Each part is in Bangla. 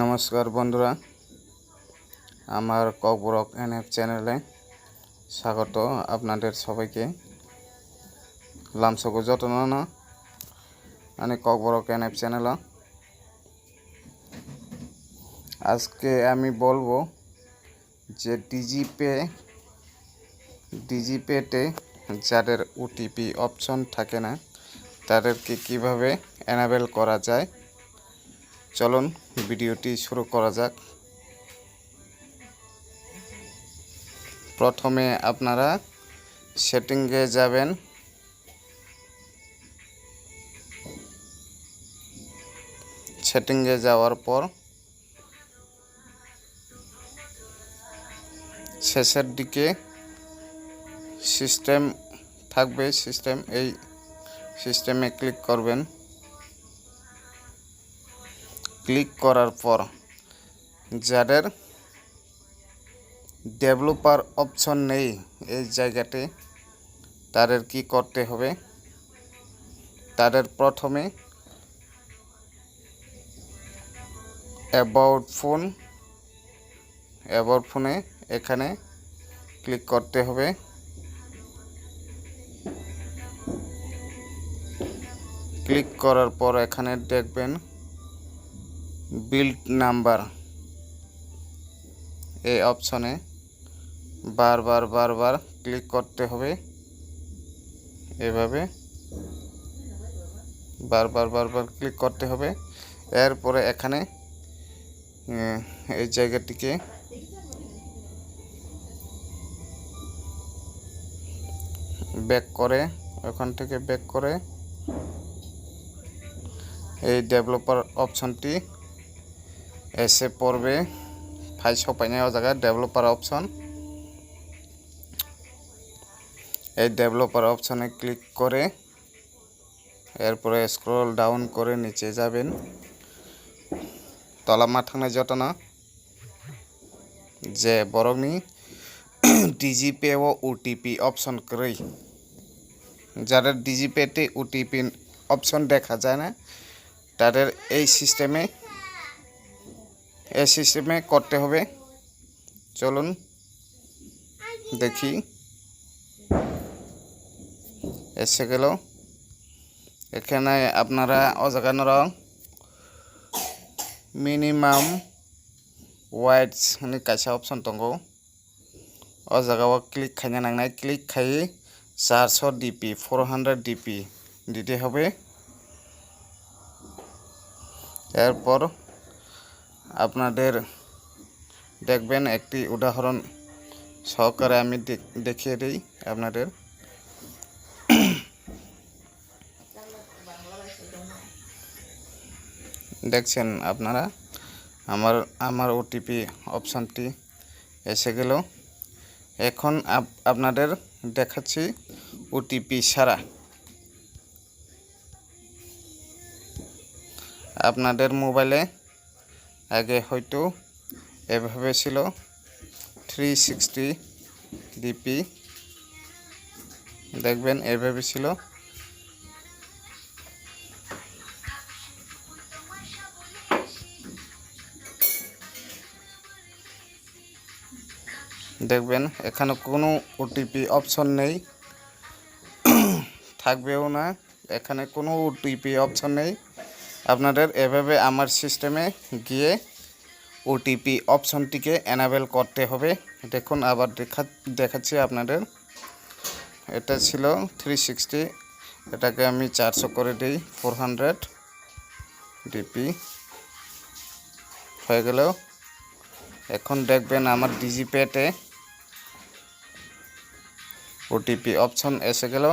নমস্কার বন্ধুরা, আমার ককবরক এনএফ চ্যানেলে স্বাগত আপনাদের সবাইকে। লামসগো যত্ন না আমি ককবরক এনএফ চ্যানেল। আজকে আমি বলবো যে ডিজিপেতে যাদের ওটিপি অপশন থাকে না তাদেরকে কিভাবে এনাবেল করা যায়। চলুন ভিডিওটি শুরু করা যাক। প্রথমে আপনারা সেটিংয়ে যাবেন। সেটিংয়ে যাওয়ার পর শেষের দিকে সিস্টেম থাকবে। এই সিস্টেমে ক্লিক করবেন। ক্লিক করার পর যাদের ডেভেলপার অপশন নেই এই জায়গাতে তাদের কি করতে হবে, তাদের প্রথমে অ্যাবাউট ফোনে এখানে ক্লিক করতে হবে। ক্লিক করার পর এখানে দেখবেন বিল্ড নাম্বার, এই অপশনে বারবার ক্লিক করতে হবে। এভাবে বারবার ক্লিক করতে হবে। এরপরে এখানে এই জায়গাটিকে ওখান থেকে ব্যাক করে এই ডেভেলপার অপশনটি এসে পড়বে। ফাইল সপাইনায় জায়গায় ডেভেলপার অপশন, এই ডেভেলপার অপশনে ক্লিক করে এরপরে স্ক্রল ডাউন করে নিচে যাবেন। তলামা থাকনাय যতনা যে বরংনি ডিজিপে ও ওটিপি অপশন করি, যাদের ডিজিপেতে ওটিপি অপশন দেখা যায় না তাদের এই সিস্টেমে করতে হবে। চলুন দেখি। এসে গেল। এখানে আপনারা অজাগানোর মিনিমাম ওয়াইডস কাইसा অপশন দङ। ও জায়গাও ক্লিক খাইনা নাंनाय, ক্লিক খাই 400 ডিপি 400 ডিপি দিতে হবে। এরপর আপনাদের দেখবেন একটি উদাহরণ সহকারে আমি দেখিয়ে দিই আপনাদের। দেখছেন আপনারা আমার ওটিপি অপশনটি এসে গেল। এখন আপনাদের দেখাচ্ছি ওটিপি ছাড়া। আপনাদের মোবাইলে আগে হয়তো এভাবে ছিল 360 ডিপি, দেখবেন এভাবে ছিল। দেখবেন এখানে কোনো ওটিপি অপশন নেই, থাকবেও না। এখানে কোনো ওটিপি অপশন নেই। আপনাদের এভাবে আমার সিস্টেমে গিয়ে ওটিপি অপশনটিকে এনাবেল করতে হবে। দেখুন আবার দেখাচ্ছি আপনাদের। এটা ছিল 360, এটাকে আমি 400 করে দিই। 400 ডিপি হয়ে গেল। এখন দেখবেন আমার ডিজিপেতে ওটিপি অপশন এসে গেল।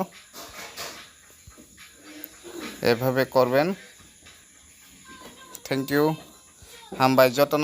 এভাবে করবেন। Thank you. হামবাই যত্ন।